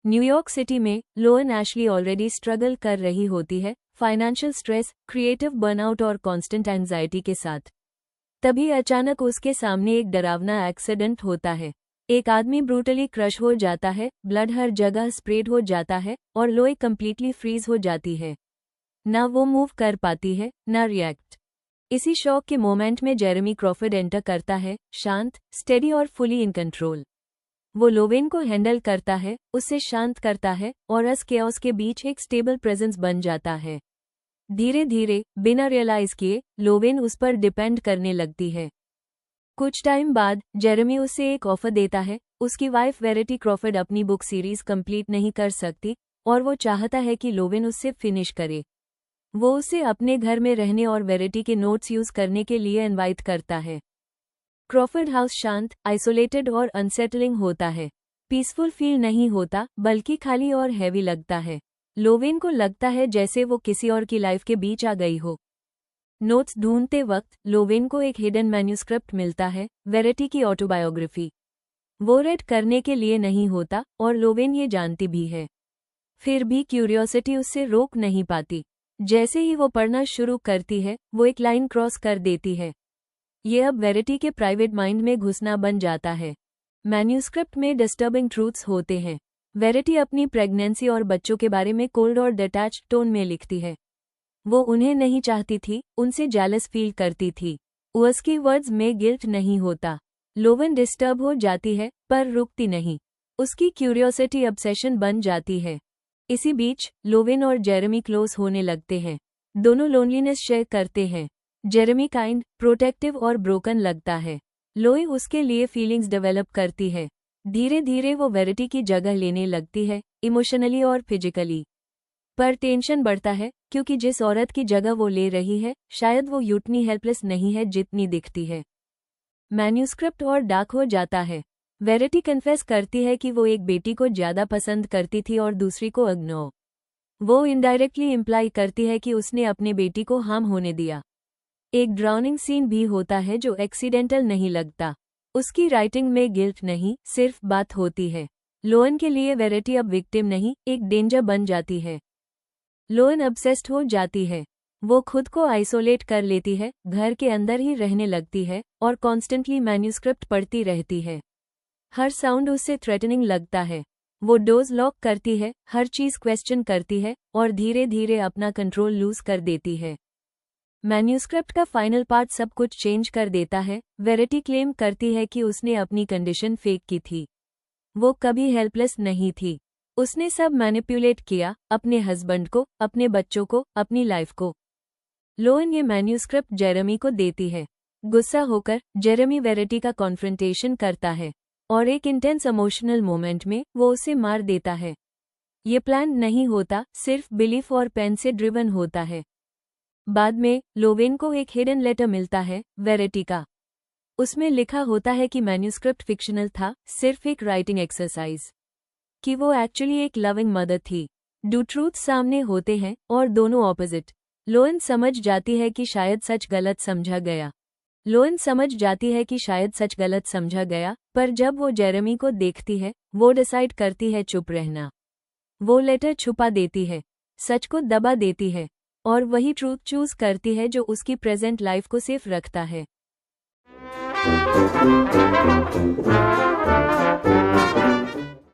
New York city में लोएन Ashley already struggle कर रही होती है फाइनेंशियल स्ट्रेस, क्रिएटिव बर्नआउट और कांस्टेंट एंजाइटी के साथ। तभी अचानक उसके सामने एक डरावना एक्सीडेंट होता है। एक आदमी ब्रूटली क्रश हो जाता है, ब्लड हर जगह स्प्रेड हो जाता है और लोए कंप्लीटली फ्रीज हो जाती है। ना वो मूव कर पाती है, ना रिएक्ट। इसी शॉक के मोमेंट में जेरेमी क्रॉफर्ड एंटर करता है, शांत, स्टेडी और फुली इन कंट्रोल। वो लोवेन को हैंडल करता है, उससे शांत करता है और अस केओस के बीच एक स्टेबल प्रेजेंस बन जाता है। धीरे धीरे, बिना रियलाइज किए, लोवेन उस पर डिपेंड करने लगती है। कुछ टाइम बाद जेरेमी उससे एक ऑफर देता है। उसकी वाइफ वेरिटी क्रॉफर्ड अपनी बुक सीरीज कंप्लीट नहीं कर सकती और वो चाहता है कि लोवेन उससे फिनिश करे। वो उसे अपने घर में रहने और वेरिटी के नोट्स यूज करने के लिए इनवाइट करता है। क्रॉफर्ड हाउस शांत, आइसोलेटेड और अनसेटलिंग होता है। पीसफुल फील नहीं होता, बल्कि खाली और हैवी लगता है। लोवेन को लगता है जैसे वो किसी और की लाइफ के बीच आ गई हो। नोट्स ढूंढते वक्त लोवेन को एक हिडन मैन्यूस्क्रिप्ट मिलता है, वेरिटी की ऑटोबायोग्राफी। वो रेड करने के लिए नहीं होता और लोवेन ये जानती भी है। फिर भी क्यूरियोसिटी उससे रोक नहीं पाती। जैसे ही वो पढ़ना शुरू करती है, वो एक लाइन क्रॉस कर देती है। ये अब वेरिटी के प्राइवेट माइंड में घुसना बन जाता है। मैन्यूस्क्रिप्ट में डिस्टर्बिंग ट्रूथ्स होते हैं। वेरिटी अपनी प्रेगनेंसी और बच्चों के बारे में कोल्ड और डिटैच्ड टोन में लिखती है। वो उन्हें नहीं चाहती थी, उनसे जेलस फील करती थी। उसकी वर्ड्स में गिल्ट नहीं होता। लोवेन डिस्टर्ब हो जाती है, पर रुकती नहीं। उसकी क्यूरियोसिटी ऑब्सेशन बन जाती है। इसी बीच लोवेन और जेरेमी क्लोज होने लगते हैं। दोनों लोनलीनेस शेयर करते हैं। जेरेमी काइंड, प्रोटेक्टिव और ब्रोकन लगता है। लोए उसके लिए फीलिंग्स डेवलप करती है। धीरे धीरे वो वेरिटी की जगह लेने लगती है, इमोशनली और फिजिकली। पर टेंशन बढ़ता है, क्योंकि जिस औरत की जगह वो ले रही है, शायद वो उतनी हेल्पलेस नहीं है जितनी दिखती है। मैन्यूस्क्रिप्ट और डार्क हो जाता है। वेरिटी कन्फेस करती है कि वो एक बेटी को ज्यादा पसंद करती थी और दूसरी को इग्नोर। वो इनडायरेक्टली इम्प्लाई करती है कि उसने अपने बेटी को हार्म होने दिया। एक ड्राउनिंग सीन भी होता है जो एक्सीडेंटल नहीं लगता। उसकी राइटिंग में गिल्ट नहीं, सिर्फ बात होती है। लोएन के लिए वेरिटी अब विक्टिम नहीं, एक डेंजर बन जाती है। लोएन ऑब्सेस्ड हो जाती है। वो खुद को आइसोलेट कर लेती है, घर के अंदर ही रहने लगती है और कॉन्स्टेंटली मैन्यूस्क्रिप्ट पढ़ती रहती है। हर साउंड उससे थ्रेटनिंग लगता है। वो डोज लॉक करती है, हर चीज क्वेश्चन करती है और धीरे धीरे अपना कंट्रोल लूज कर देती है। मैन्यूस्क्रिप्ट का फाइनल पार्ट सब कुछ चेंज कर देता है। वेरिटी क्लेम करती है कि उसने अपनी कंडीशन फेक की थी। वो कभी हेल्पलेस नहीं थी। उसने सब मैनिपुलेट किया, अपने हस्बैंड को, अपने बच्चों को, अपनी लाइफ को। लोएन ये मैन्यूस्क्रिप्ट जेरेमी को देती है। गुस्सा होकर जेरेमी वेरिटी का कॉन्फ्रंटेशन करता है और एक इंटेंस इमोशनल मोमेंट में वो उसे मार देता है। ये प्लान नहीं होता, सिर्फ बिलीफ और पेन से ड्रिवन होता है। बाद में लोवेन को एक हिडन लेटर मिलता है, वेरिटी का। उसमें लिखा होता है कि मैन्यूस्क्रिप्ट फिक्शनल था, सिर्फ एक राइटिंग एक्सरसाइज। कि वो एक्चुअली एक लविंग मदर थी। दो ट्रूथ सामने होते हैं और दोनों ऑपोजिट। लोएन समझ जाती है कि शायद सच गलत समझा गया। पर जब वो जेरेमी को देखती है, वो डिसाइड करती है चुप रहना। वो लेटर छुपा देती है, सच को दबा देती है और वही ट्रूथ चूज करती है जो उसकी प्रेजेंट लाइफ को सेफ रखता है।